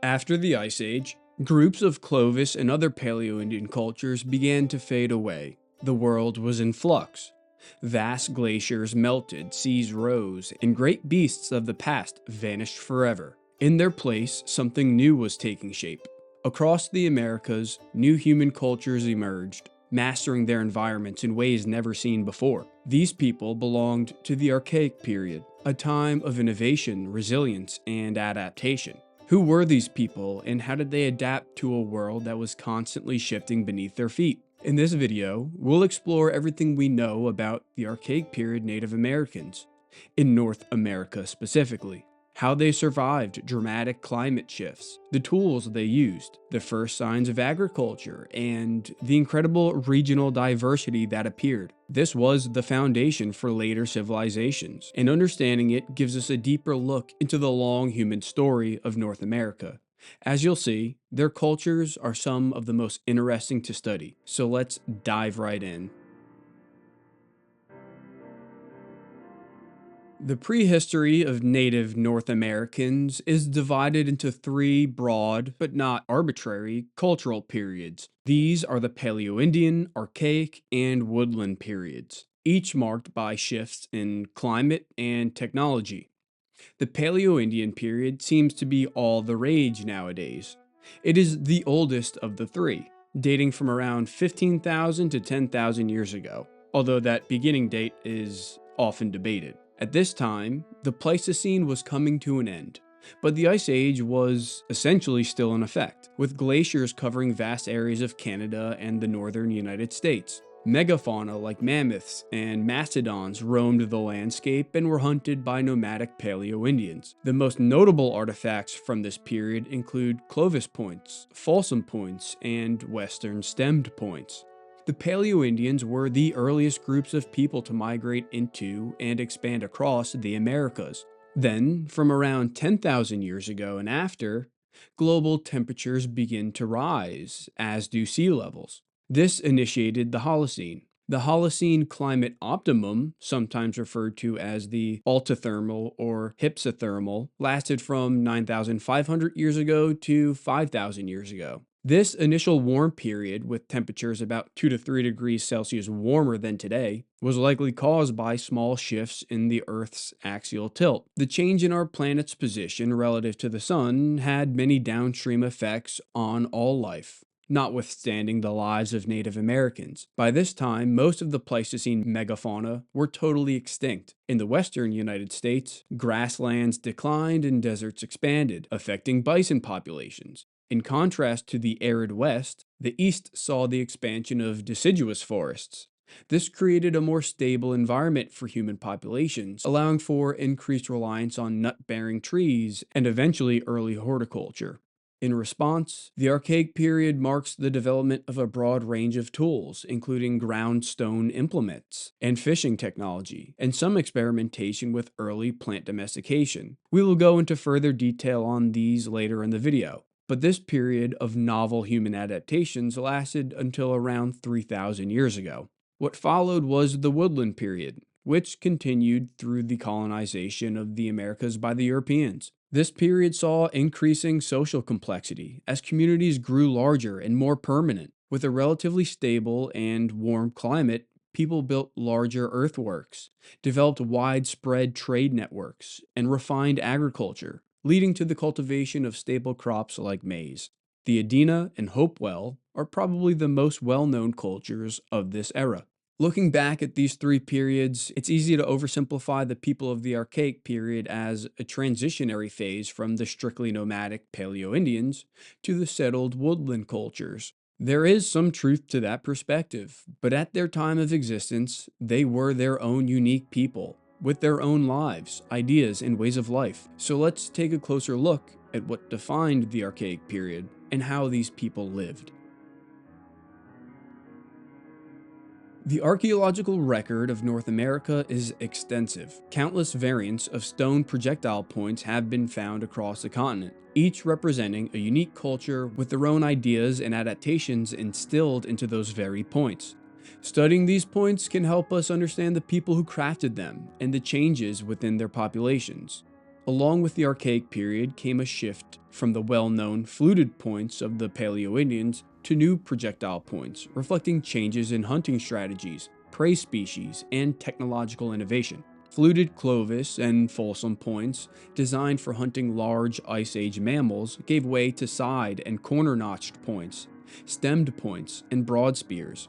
After the Ice Age, groups of Clovis and other Paleo-Indian cultures began to fade away. The world was in flux. Vast glaciers melted, seas rose, and great beasts of the past vanished forever. In their place, something new was taking shape. Across the Americas, new human cultures emerged, mastering their environments in ways never seen before. These people belonged to the Archaic Period, a time of innovation, resilience, and adaptation. Who were these people, and how did they adapt to a world that was constantly shifting beneath their feet? In this video, we'll explore everything we know about the Archaic Period Native Americans, in North America specifically, how they survived dramatic climate shifts, the tools they used, the first signs of agriculture, and the incredible regional diversity that appeared. This was the foundation for later civilizations, and understanding it gives us a deeper look into the long human story of North America. As you'll see, their cultures are some of the most interesting to study, so let's dive right in. The prehistory of native North Americans is divided into three broad, but not arbitrary, cultural periods. These are the Paleo-Indian, Archaic, and Woodland periods, each marked by shifts in climate and technology. The Paleo-Indian period seems to be all the rage nowadays. It is the oldest of the three, dating from around 15,000 to 10,000 years ago, although that beginning date is often debated. At this time, the Pleistocene was coming to an end, but the Ice Age was essentially still in effect, with glaciers covering vast areas of Canada and the northern United States. Megafauna like mammoths and mastodons roamed the landscape and were hunted by nomadic Paleo-Indians. The most notable artifacts from this period include Clovis points, Folsom points, and Western stemmed points. The Paleo-Indians were the earliest groups of people to migrate into and expand across the Americas. Then, from around 10,000 years ago and after, global temperatures begin to rise, as do sea levels. This initiated the Holocene. The Holocene climate optimum, sometimes referred to as the altithermal or hypsothermal, lasted from 9,500 years ago to 5,000 years ago. This initial warm period, with temperatures about 2 to 3 degrees Celsius warmer than today, was likely caused by small shifts in the Earth's axial tilt. The change in our planet's position relative to the Sun had many downstream effects on all life, notwithstanding the lives of Native Americans. By this time, most of the Pleistocene megafauna were totally extinct. In the western United States, grasslands declined and deserts expanded, affecting bison populations. In contrast to the arid West, the East saw the expansion of deciduous forests. This created a more stable environment for human populations, allowing for increased reliance on nut-bearing trees and eventually early horticulture. In response, the Archaic period marks the development of a broad range of tools, including ground stone implements and fishing technology, and some experimentation with early plant domestication. We will go into further detail on these later in the video, but this period of novel human adaptations lasted until around 3,000 years ago. What followed was the Woodland period, which continued through the colonization of the Americas by the Europeans. This period saw increasing social complexity as communities grew larger and more permanent. With a relatively stable and warm climate, people built larger earthworks, developed widespread trade networks, and refined agriculture, leading to the cultivation of staple crops like maize. The Adena and Hopewell are probably the most well-known cultures of this era. Looking back at these three periods, it's easy to oversimplify the people of the Archaic period as a transitionary phase from the strictly nomadic Paleo-Indians to the settled woodland cultures. There is some truth to that perspective, but at their time of existence, they were their own unique people, with their own lives, ideas, and ways of life. So let's take a closer look at what defined the Archaic period and how these people lived. The archaeological record of North America is extensive. Countless variants of stone projectile points have been found across the continent, each representing a unique culture with their own ideas and adaptations instilled into those very points. Studying these points can help us understand the people who crafted them and the changes within their populations. Along with the Archaic period came a shift from the well-known fluted points of the Paleo-Indians to new projectile points, reflecting changes in hunting strategies, prey species, and technological innovation. Fluted Clovis and Folsom points, designed for hunting large Ice Age mammals, gave way to side and corner-notched points, stemmed points, and broad spears,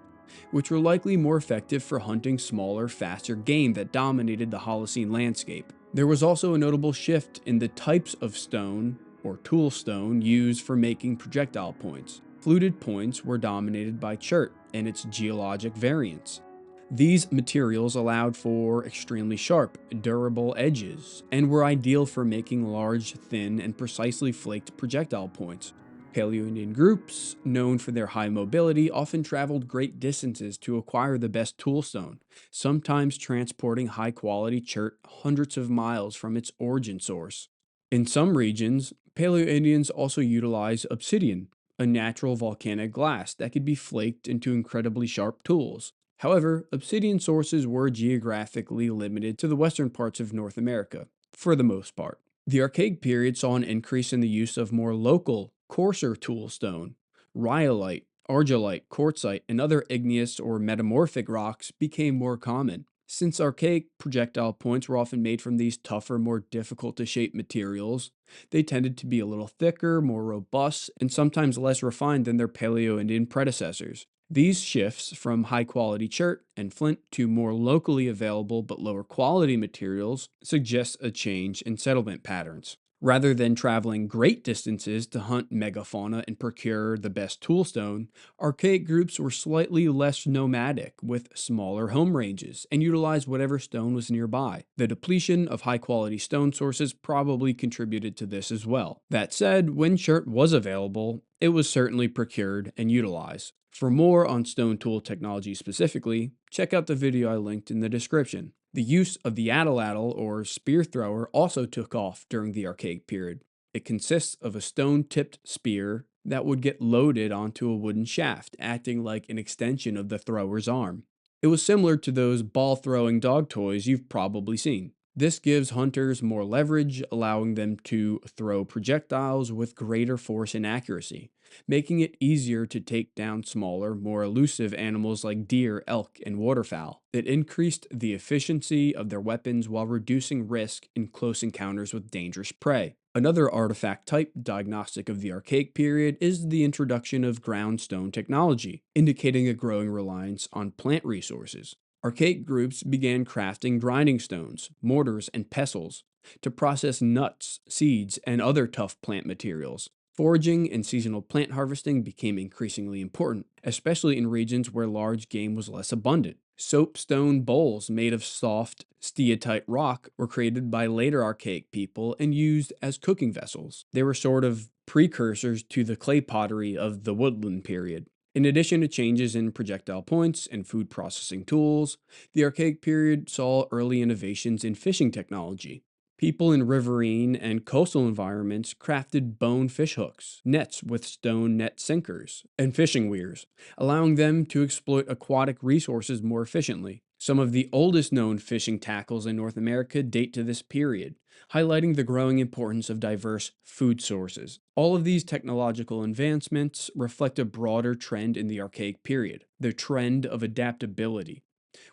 which were likely more effective for hunting smaller, faster game that dominated the Holocene landscape. There was also a notable shift in the types of stone, or tool stone, used for making projectile points. Fluted points were dominated by chert and its geologic variants. These materials allowed for extremely sharp, durable edges, and were ideal for making large, thin, and precisely flaked projectile points. Paleo-Indian groups, known for their high mobility, often traveled great distances to acquire the best toolstone, sometimes transporting high-quality chert hundreds of miles from its origin source. In some regions, Paleo-Indians also utilize obsidian, a natural volcanic glass that could be flaked into incredibly sharp tools. However, obsidian sources were geographically limited to the western parts of North America, for the most part. The Archaic period saw an increase in the use of more local, coarser toolstone. Rhyolite, argillite, quartzite, and other igneous or metamorphic rocks became more common. Since archaic projectile points were often made from these tougher, more difficult to shape materials, they tended to be a little thicker, more robust, and sometimes less refined than their Paleo-Indian predecessors. These shifts from high-quality chert and flint to more locally available but lower quality materials suggest a change in settlement patterns. Rather than traveling great distances to hunt megafauna and procure the best toolstone, archaic groups were slightly less nomadic, with smaller home ranges, and utilized whatever stone was nearby. The depletion of high-quality stone sources probably contributed to this as well. That said, when chert was available, it was certainly procured and utilized. For more on stone tool technology specifically, check out the video I linked in the description. The use of the atlatl or spear thrower also took off during the Archaic period. It consists of a stone-tipped spear that would get loaded onto a wooden shaft, acting like an extension of the thrower's arm. It was similar to those ball-throwing dog toys you've probably seen. This gives hunters more leverage, allowing them to throw projectiles with greater force and accuracy, making it easier to take down smaller, more elusive animals like deer, elk, and waterfowl. It increased the efficiency of their weapons while reducing risk in close encounters with dangerous prey. Another artifact type diagnostic of the Archaic period is the introduction of ground stone technology, indicating a growing reliance on plant resources. Archaic groups began crafting grinding stones, mortars, and pestles to process nuts, seeds, and other tough plant materials. Foraging and seasonal plant harvesting became increasingly important, especially in regions where large game was less abundant. Soapstone bowls made of soft, steatite rock were created by later archaic people and used as cooking vessels. They were sort of precursors to the clay pottery of the woodland period. In addition to changes in projectile points and food processing tools, the Archaic period saw early innovations in fishing technology. People in riverine and coastal environments crafted bone fish hooks, nets with stone net sinkers, and fishing weirs, allowing them to exploit aquatic resources more efficiently. Some of the oldest known fishing tackles in North America date to this period, highlighting the growing importance of diverse food sources. All of these technological advancements reflect a broader trend in the Archaic period, the trend of adaptability.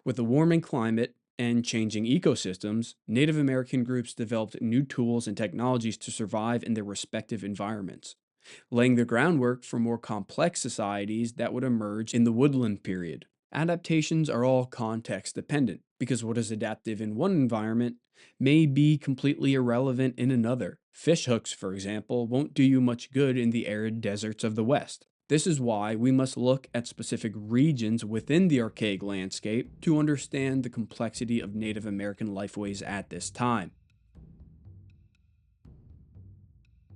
With a warming climate and changing ecosystems, Native American groups developed new tools and technologies to survive in their respective environments, laying the groundwork for more complex societies that would emerge in the woodland period. Adaptations are all context dependent, because what is adaptive in one environment may be completely irrelevant in another. Fish hooks, for example, won't do you much good in the arid deserts of the West. This is why we must look at specific regions within the archaic landscape to understand the complexity of Native American lifeways at this time.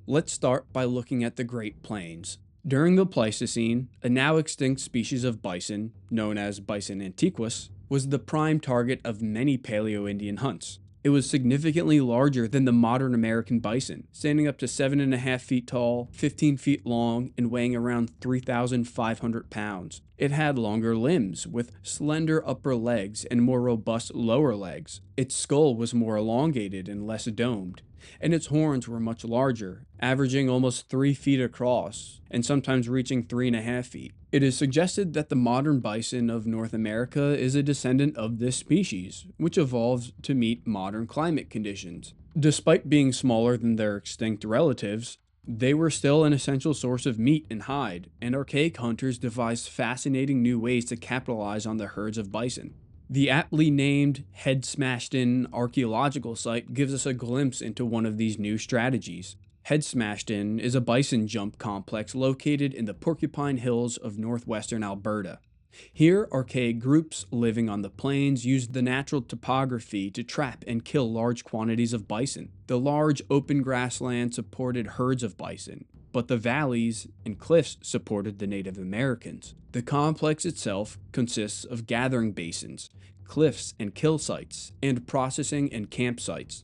Let's start by looking at the Great Plains. During the Pleistocene, a now extinct species of bison, known as Bison antiquus, was the prime target of many Paleo-Indian hunts. It was significantly larger than the modern American bison, standing up to 7.5 feet tall, 15 feet long, and weighing around 3,500 pounds. It had longer limbs, with slender upper legs and more robust lower legs. Its skull was more elongated and less domed, and its horns were much larger, averaging almost 3 feet across, and sometimes reaching 3.5 feet. It is suggested that the modern bison of North America is a descendant of this species, which evolved to meet modern climate conditions. Despite being smaller than their extinct relatives, they were still an essential source of meat and hide, and archaic hunters devised fascinating new ways to capitalize on the herds of bison. The aptly named Head Smashed In archaeological site gives us a glimpse into one of these new strategies. Head Smashed In is a bison jump complex located in the Porcupine Hills of northwestern Alberta. Here, archaic groups living on the plains used the natural topography to trap and kill large quantities of bison. The large open grassland supported herds of bison, but the valleys and cliffs supported the Native Americans. The complex itself consists of gathering basins, cliffs and kill sites, and processing and campsites.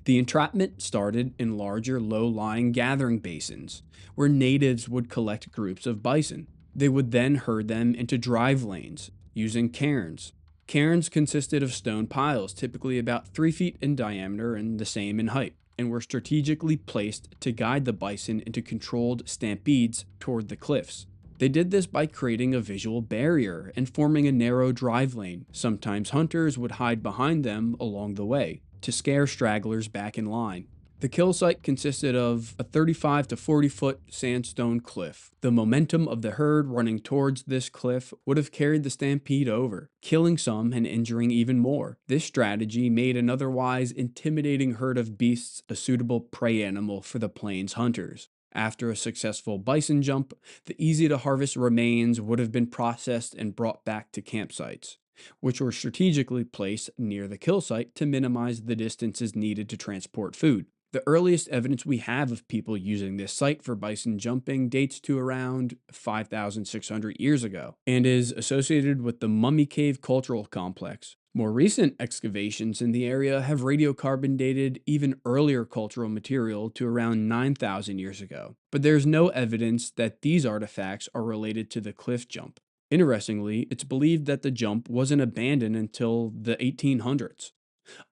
The entrapment started in larger, low-lying gathering basins, where natives would collect groups of bison. They would then herd them into drive lanes, using cairns. Cairns consisted of stone piles, typically about 3 feet in diameter and the same in height, and were strategically placed to guide the bison into controlled stampedes toward the cliffs. They did this by creating a visual barrier and forming a narrow drive lane. Sometimes hunters would hide behind them along the way to scare stragglers back in line. The kill site consisted of a 35 to 40 foot sandstone cliff. The momentum of the herd running towards this cliff would have carried the stampede over, killing some and injuring even more. This strategy made an otherwise intimidating herd of beasts a suitable prey animal for the plains hunters. After a successful bison jump, the easy to harvest remains would have been processed and brought back to campsites, which were strategically placed near the kill site to minimize the distances needed to transport food. The earliest evidence we have of people using this site for bison jumping dates to around 5,600 years ago and is associated with the Mummy Cave Cultural Complex. More recent excavations in the area have radiocarbon dated even earlier cultural material to around 9,000 years ago, but there's no evidence that these artifacts are related to the cliff jump. Interestingly, it's believed that the jump wasn't abandoned until the 1800s.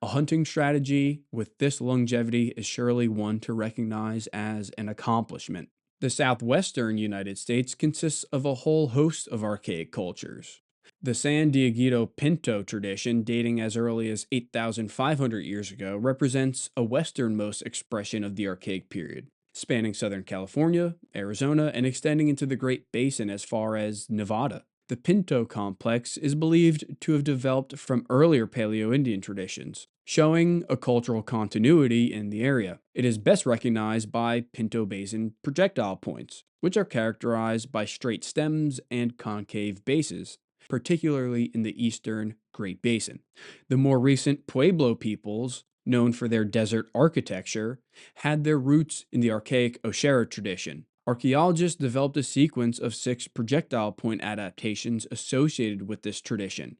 A hunting strategy with this longevity is surely one to recognize as an accomplishment. The southwestern United States consists of a whole host of archaic cultures. The San Dieguito Pinto tradition, dating as early as 8,500 years ago, represents a westernmost expression of the Archaic period, spanning Southern California, Arizona, and extending into the Great Basin as far as Nevada. The Pinto complex is believed to have developed from earlier Paleo-Indian traditions, showing a cultural continuity in the area. It is best recognized by Pinto Basin projectile points, which are characterized by straight stems and concave bases, particularly in the eastern Great Basin. The more recent Pueblo peoples, known for their desert architecture, had their roots in the archaic Oshera tradition. Archaeologists developed a sequence of 6 projectile point adaptations associated with this tradition: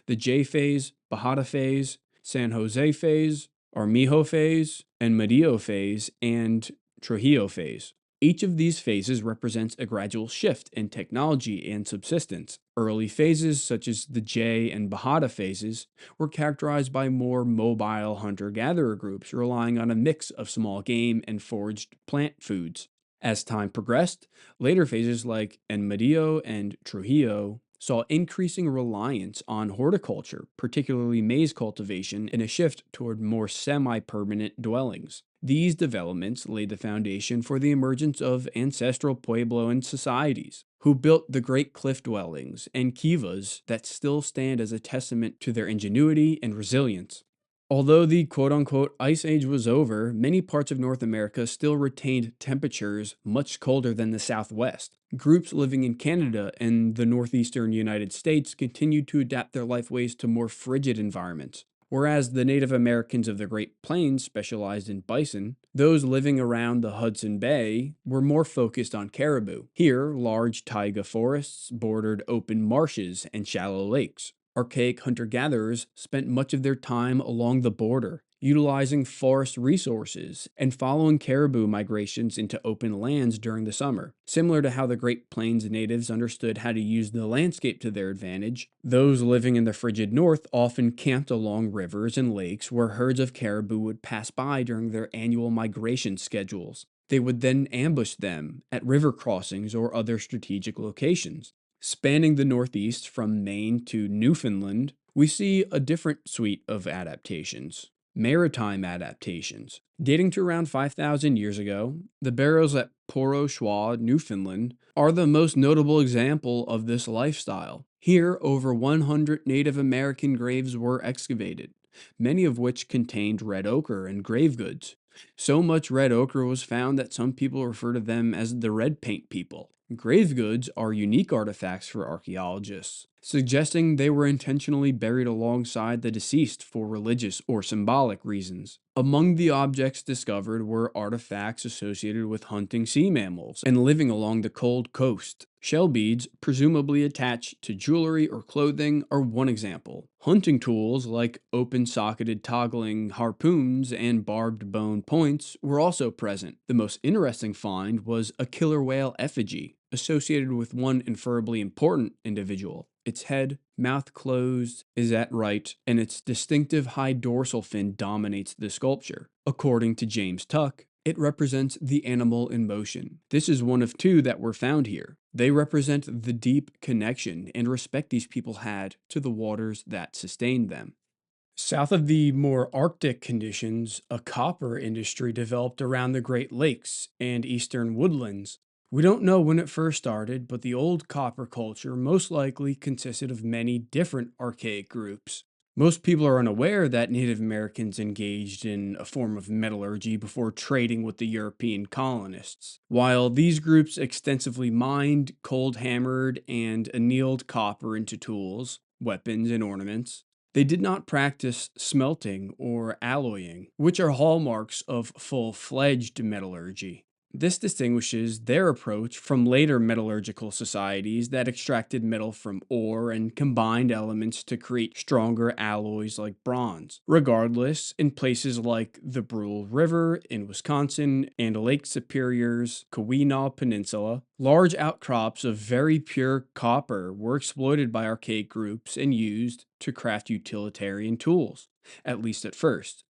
the J phase, Bajada phase, San Jose phase, Armijo phase, and Medio phase, and Trujillo phase. Each of these phases represents a gradual shift in technology and subsistence. Early phases, such as the J and Bajada phases, were characterized by more mobile hunter-gatherer groups relying on a mix of small game and foraged plant foods. As time progressed, later phases like Medio and Trujillo saw increasing reliance on horticulture, particularly maize cultivation, and a shift toward more semi-permanent dwellings. These developments laid the foundation for the emergence of ancestral Puebloan societies, who built the great cliff dwellings and kivas that still stand as a testament to their ingenuity and resilience. Although the quote-unquote ice age was over, many parts of North America still retained temperatures much colder than the Southwest. Groups living in Canada and the northeastern United States continued to adapt their lifeways to more frigid environments. Whereas the Native Americans of the Great Plains specialized in bison, those living around the Hudson Bay were more focused on caribou. Here, large taiga forests bordered open marshes and shallow lakes. Archaic hunter-gatherers spent much of their time along the border, utilizing forest resources, and following caribou migrations into open lands during the summer. Similar to how the Great Plains natives understood how to use the landscape to their advantage, those living in the frigid north often camped along rivers and lakes where herds of caribou would pass by during their annual migration schedules. They would then ambush them at river crossings or other strategic locations. Spanning the Northeast from Maine to Newfoundland, we see a different suite of adaptations. Maritime adaptations. Dating to around 5,000 years ago, the barrows at Port au Choix, Newfoundland, are the most notable example of this lifestyle. Here, over 100 Native American graves were excavated, many of which contained red ochre and grave goods. So much red ochre was found that some people refer to them as the red paint people. Grave goods are unique artifacts for archaeologists, suggesting they were intentionally buried alongside the deceased for religious or symbolic reasons. Among the objects discovered were artifacts associated with hunting sea mammals and living along the cold coast. Shell beads, presumably attached to jewelry or clothing, are one example. Hunting tools like open-socketed toggling harpoons and barbed bone points were also present. The most interesting find was a killer whale effigy, associated with one inferably important individual. Its head, mouth closed, is at right, and its distinctive high dorsal fin dominates the sculpture. According to James Tuck, it represents the animal in motion. This is one of two that were found here. They represent the deep connection and respect these people had to the waters that sustained them. South of the more Arctic conditions, a copper industry developed around the Great Lakes and eastern woodlands. We don't know when it first started, but the old copper culture most likely consisted of many different archaic groups. Most people are unaware that Native Americans engaged in a form of metallurgy before trading with the European colonists. While these groups extensively mined, cold hammered, and annealed copper into tools, weapons, and ornaments, they did not practice smelting or alloying, which are hallmarks of full-fledged metallurgy. This distinguishes their approach from later metallurgical societies that extracted metal from ore and combined elements to create stronger alloys like bronze. Regardless, in places like the Brule River in Wisconsin and Lake Superior's Keweenaw Peninsula, large outcrops of very pure copper were exploited by archaic groups and used to craft utilitarian tools, at least at first.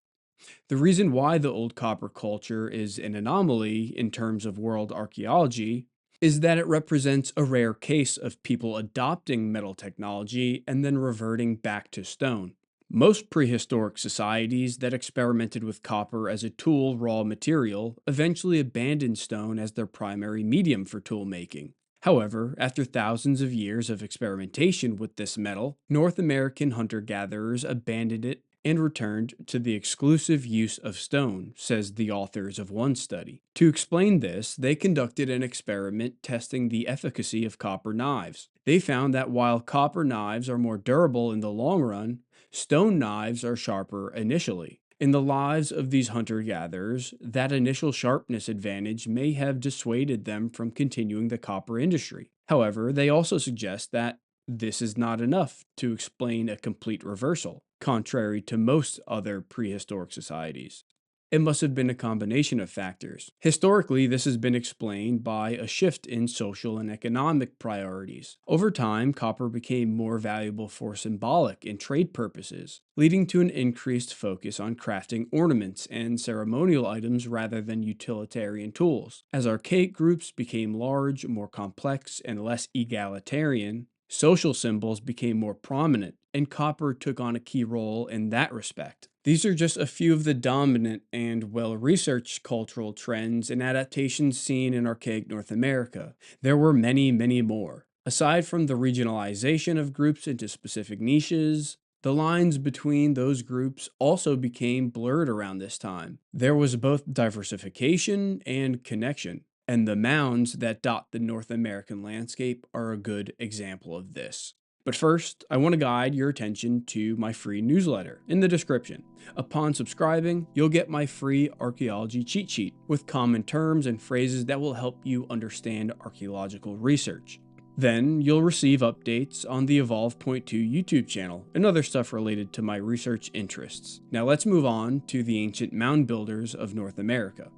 The reason why the old copper culture is an anomaly in terms of world archaeology is that it represents a rare case of people adopting metal technology and then reverting back to stone. Most prehistoric societies that experimented with copper as a tool raw material eventually abandoned stone as their primary medium for tool making. However, after thousands of years of experimentation with this metal, North American hunter-gatherers abandoned it and returned to the exclusive use of stone, says the authors of one study. To explain this, they conducted an experiment testing the efficacy of copper knives. They found that while copper knives are more durable in the long run, stone knives are sharper initially. In the lives of these hunter-gatherers, that initial sharpness advantage may have dissuaded them from continuing the copper industry. However, they also suggest that this is not enough to explain a complete reversal, contrary to most other prehistoric societies. It must have been a combination of factors. Historically, this has been explained by a shift in social and economic priorities. Over time, copper became more valuable for symbolic and trade purposes, leading to an increased focus on crafting ornaments and ceremonial items rather than utilitarian tools. As archaic groups became large, more complex, and less egalitarian, social symbols became more prominent, and copper took on a key role in that respect. These are just a few of the dominant and well-researched cultural trends and adaptations seen in archaic North America. There were many, many more. Aside from the regionalization of groups into specific niches, the lines between those groups also became blurred around this time. There was both diversification and connection, and the mounds that dot the North American landscape are a good example of this. But first, I want to guide your attention to my free newsletter in the description. Upon subscribing, you'll get my free archaeology cheat sheet with common terms and phrases that will help you understand archaeological research. Then you'll receive updates on the Evolve.2 YouTube channel and other stuff related to my research interests. Now let's move on to the ancient mound builders of North America.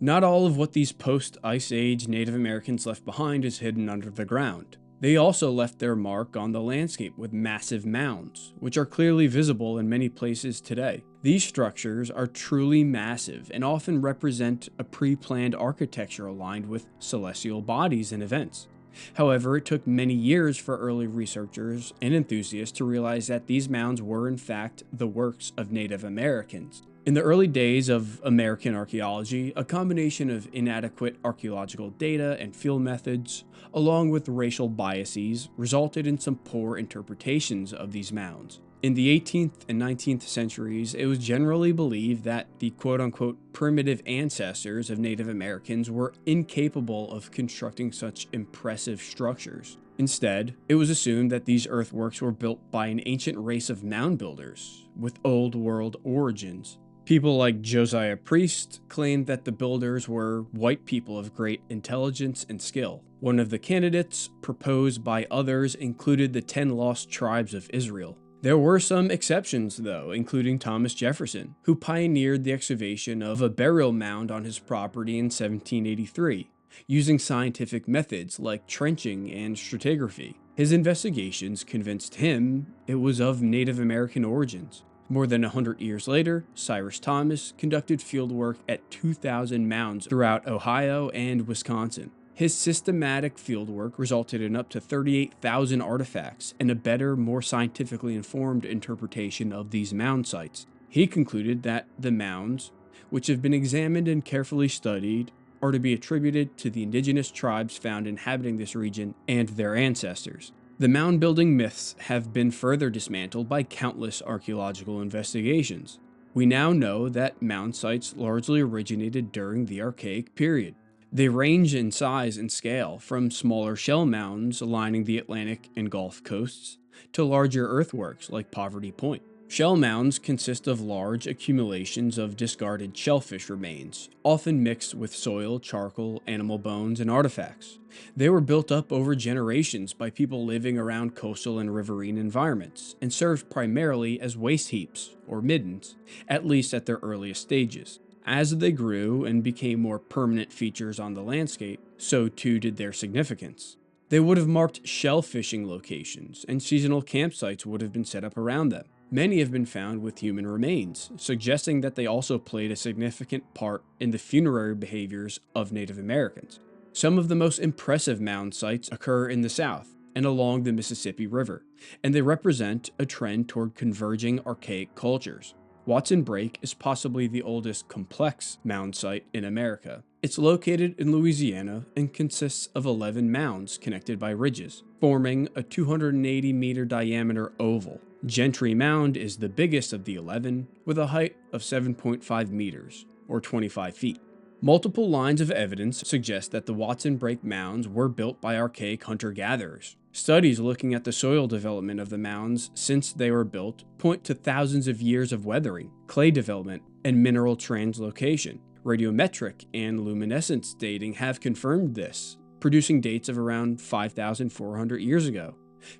Not all of what these post-Ice Age Native Americans left behind is hidden under the ground. They also left their mark on the landscape with massive mounds, which are clearly visible in many places today. These structures are truly massive and often represent a pre-planned architecture aligned with celestial bodies and events. However, it took many years for early researchers and enthusiasts to realize that these mounds were in fact the works of Native Americans. In the early days of American archaeology, a combination of inadequate archaeological data and field methods, along with racial biases, resulted in some poor interpretations of these mounds. In the 18th and 19th centuries, it was generally believed that the quote-unquote primitive ancestors of Native Americans were incapable of constructing such impressive structures. Instead, it was assumed that these earthworks were built by an ancient race of mound builders with Old World origins. People like Josiah Priest claimed that the builders were white people of great intelligence and skill. One of the candidates proposed by others included the 10 lost tribes of Israel. There were some exceptions, though, including Thomas Jefferson, who pioneered the excavation of a burial mound on his property in 1783, using scientific methods like trenching and stratigraphy. His investigations convinced him it was of Native American origins. More than 100 years later, Cyrus Thomas conducted fieldwork at 2,000 mounds throughout Ohio and Wisconsin. His systematic fieldwork resulted in up to 38,000 artifacts and a better, more scientifically informed interpretation of these mound sites. He concluded that the mounds, which have been examined and carefully studied, are to be attributed to the indigenous tribes found inhabiting this region and their ancestors. The mound building myths have been further dismantled by countless archaeological investigations. We now know that mound sites largely originated during the Archaic Period. They range in size and scale from smaller shell mounds lining the Atlantic and Gulf coasts to larger earthworks like Poverty Point. Shell mounds consist of large accumulations of discarded shellfish remains, often mixed with soil, charcoal, animal bones, and artifacts. They were built up over generations by people living around coastal and riverine environments, and served primarily as waste heaps, or middens, at least at their earliest stages. As they grew and became more permanent features on the landscape, so too did their significance. They would have marked shell fishing locations, and seasonal campsites would have been set up around them. Many have been found with human remains, suggesting that they also played a significant part in the funerary behaviors of Native Americans. Some of the most impressive mound sites occur in the south and along the Mississippi River, and they represent a trend toward converging archaic cultures. Watson Brake is possibly the oldest complex mound site in America. It's located in Louisiana and consists of 11 mounds connected by ridges, forming a 280-meter diameter oval. Gentry Mound is the biggest of the 11, with a height of 7.5 meters, or 25 feet. Multiple lines of evidence suggest that the Watson Brake mounds were built by archaic hunter-gatherers. Studies looking at the soil development of the mounds since they were built point to thousands of years of weathering, clay development, and mineral translocation. Radiometric and luminescence dating have confirmed this, producing dates of around 5,400 years ago,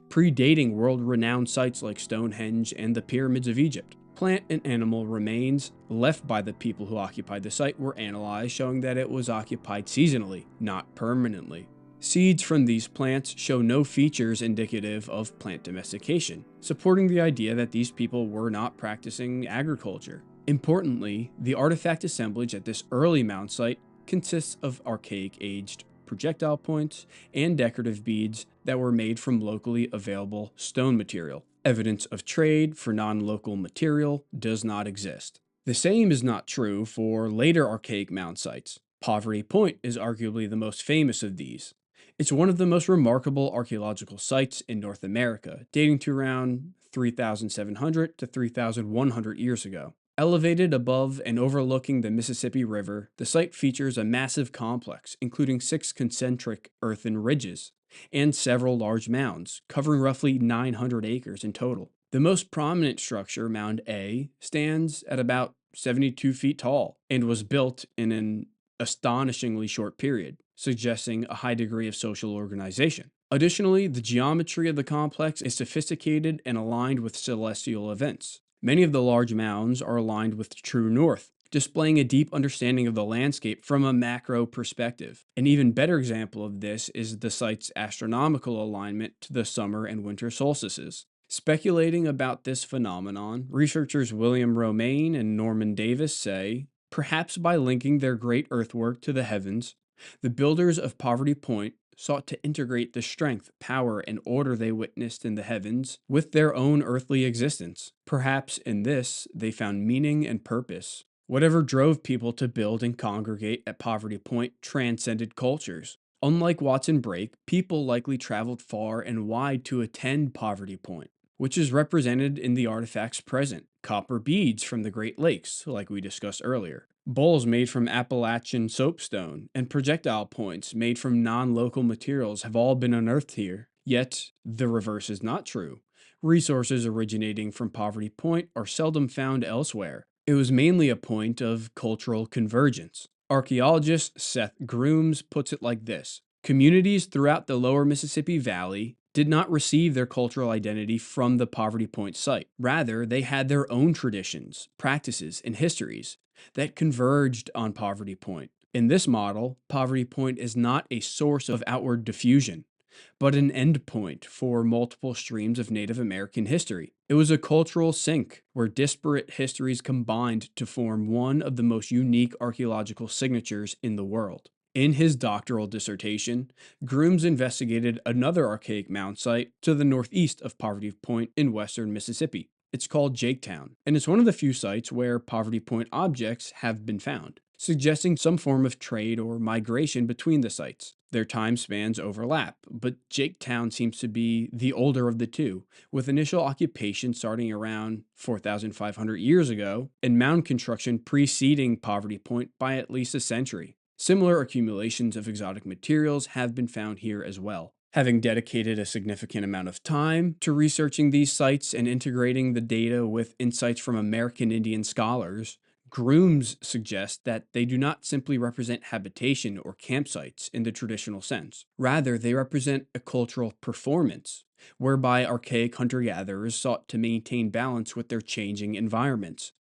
predating world-renowned sites like Stonehenge and the pyramids of Egypt. Plant and animal remains left by the people who occupied the site were analyzed, showing that it was occupied seasonally, not permanently. Seeds from these plants show no features indicative of plant domestication, supporting the idea that these people were not practicing agriculture. Importantly, the artifact assemblage at this early mound site consists of archaic aged projectile points and decorative beads that were made from locally available stone material. Evidence of trade for non-local material does not exist. The same is not true for later archaic mound sites. Poverty Point is arguably the most famous of these. It's one of the most remarkable archaeological sites in North America, dating to around 3,700 to 3,100 years ago. Elevated above and overlooking the Mississippi River, the site features a massive complex, including 6 concentric earthen ridges, and several large mounds, covering roughly 900 acres in total. The most prominent structure, Mound A, stands at about 72 feet tall, and was built in an astonishingly short period, suggesting a high degree of social organization. Additionally, the geometry of the complex is sophisticated and aligned with celestial events. Many of the large mounds are aligned with true north, displaying a deep understanding of the landscape from a macro perspective. An even better example of this is the site's astronomical alignment to the summer and winter solstices. Speculating about this phenomenon, researchers William Romaine and Norman Davis say, perhaps by linking their great earthwork to the heavens, the builders of Poverty Point sought to integrate the strength, power, and order they witnessed in the heavens with their own earthly existence. Perhaps in this they found meaning and purpose. Whatever drove people to build and congregate at Poverty Point transcended cultures. Unlike Watson Brake, people likely traveled far and wide to attend Poverty Point, which is represented in the artifacts present. Copper beads from the Great Lakes, like we discussed earlier. Bowls made from Appalachian soapstone and projectile points made from non-local materials have all been unearthed here. Yet, the reverse is not true. Resources originating from Poverty Point are seldom found elsewhere. It was mainly a point of cultural convergence. Archaeologist Seth Grooms puts it like this: communities throughout the lower Mississippi Valley did not receive their cultural identity from the Poverty Point site. Rather, they had their own traditions, practices, and histories that converged on Poverty Point. In this model, Poverty Point is not a source of outward diffusion, but an endpoint for multiple streams of Native American history. It was a cultural sink where disparate histories combined to form one of the most unique archaeological signatures in the world. In his doctoral dissertation, Grooms investigated another archaic mound site to the northeast of Poverty Point in western Mississippi. It's called Jaketown, and it's one of the few sites where Poverty Point objects have been found, suggesting some form of trade or migration between the sites. Their time spans overlap, but Jaketown seems to be the older of the two, with initial occupation starting around 4,500 years ago and mound construction preceding Poverty Point by at least a century. Similar accumulations of exotic materials have been found here as well. Having dedicated a significant amount of time to researching these sites and integrating the data with insights from American Indian scholars, Grooms suggests that they do not simply represent habitation or campsites in the traditional sense. Rather, they represent a cultural performance, whereby archaic hunter-gatherers sought to maintain balance with their changing environments.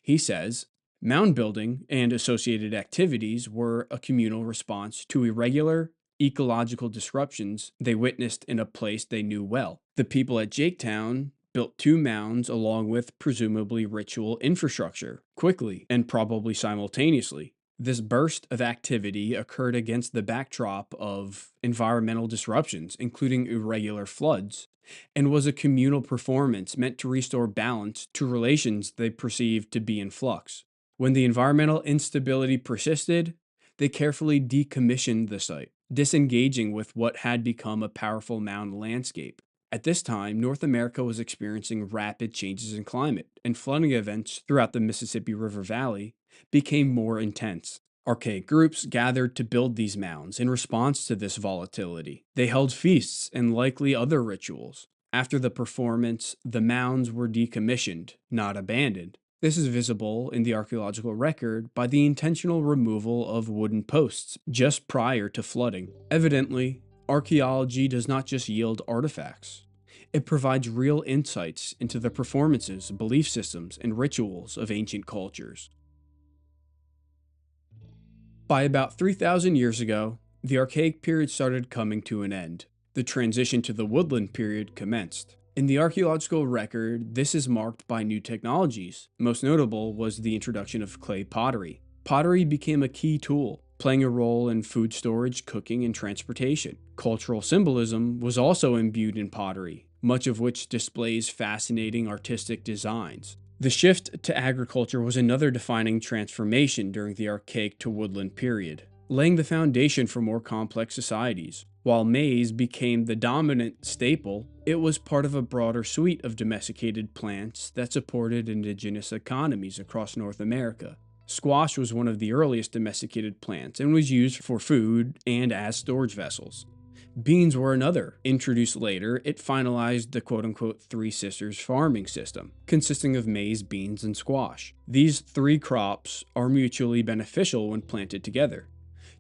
He says, mound building and associated activities were a communal response to irregular, ecological disruptions they witnessed in a place they knew well. The people at Jaketown built two mounds along with presumably ritual infrastructure, quickly and probably simultaneously. This burst of activity occurred against the backdrop of environmental disruptions, including irregular floods, and was a communal performance meant to restore balance to relations they perceived to be in flux. When the environmental instability persisted, they carefully decommissioned the site, disengaging with what had become a powerful mound landscape. At this time, North America was experiencing rapid changes in climate, and flooding events throughout the Mississippi River Valley became more intense. Archaic groups gathered to build these mounds in response to this volatility. They held feasts and likely other rituals. After the performance, the mounds were decommissioned, not abandoned. This is visible in the archaeological record by the intentional removal of wooden posts just prior to flooding. Evidently, archaeology does not just yield artifacts. It provides real insights into the performances, belief systems, and rituals of ancient cultures. By about 3,000 years ago, the Archaic Period started coming to an end. The transition to the Woodland Period commenced. In the archaeological record, this is marked by new technologies. Most notable was the introduction of clay pottery. Pottery became a key tool, playing a role in food storage, cooking, and transportation. Cultural symbolism was also imbued in pottery, much of which displays fascinating artistic designs. The shift to agriculture was another defining transformation during the Archaic to Woodland period, laying the foundation for more complex societies. While maize became the dominant staple, it was part of a broader suite of domesticated plants that supported indigenous economies across North America. Squash was one of the earliest domesticated plants and was used for food and as storage vessels. Beans were another. Introduced later, it finalized the quote-unquote Three Sisters farming system, consisting of maize, beans, and squash. These three crops are mutually beneficial when planted together.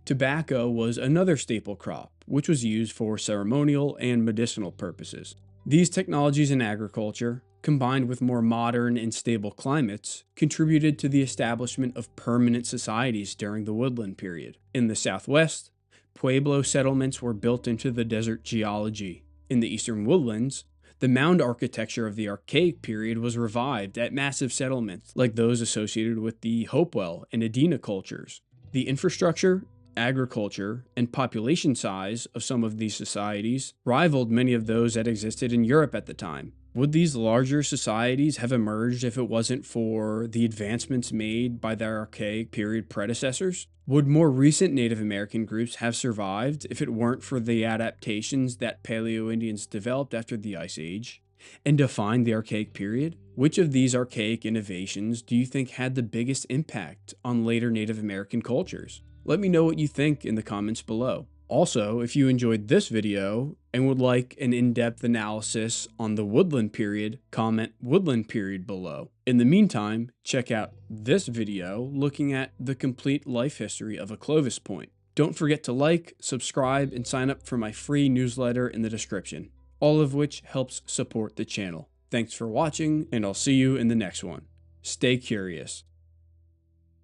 Tobacco was another staple crop, which was used for ceremonial and medicinal purposes. These technologies in agriculture, combined with more modern and stable climates, contributed to the establishment of permanent societies during the woodland period. In the Southwest, Pueblo settlements were built into the desert geology. In the eastern woodlands, the mound architecture of the Archaic period was revived at massive settlements like those associated with the Hopewell and Adena cultures. The infrastructure, agriculture, and population size of some of these societies rivaled many of those that existed in Europe at the time. Would these larger societies have emerged if it wasn't for the advancements made by their Archaic period predecessors? Would more recent Native American groups have survived if it weren't for the adaptations that Paleo-Indians developed after the Ice Age and defined the Archaic period? Which of these archaic innovations do you think had the biggest impact on later Native American cultures? Let me know what you think in the comments below. Also, if you enjoyed this video and would like an in-depth analysis on the woodland period, comment woodland period below. In the meantime, check out this video looking at the complete life history of a Clovis point. Don't forget to like, subscribe, and sign up for my free newsletter in the description, all of which helps support the channel. Thanks for watching, and I'll see you in the next one. Stay curious.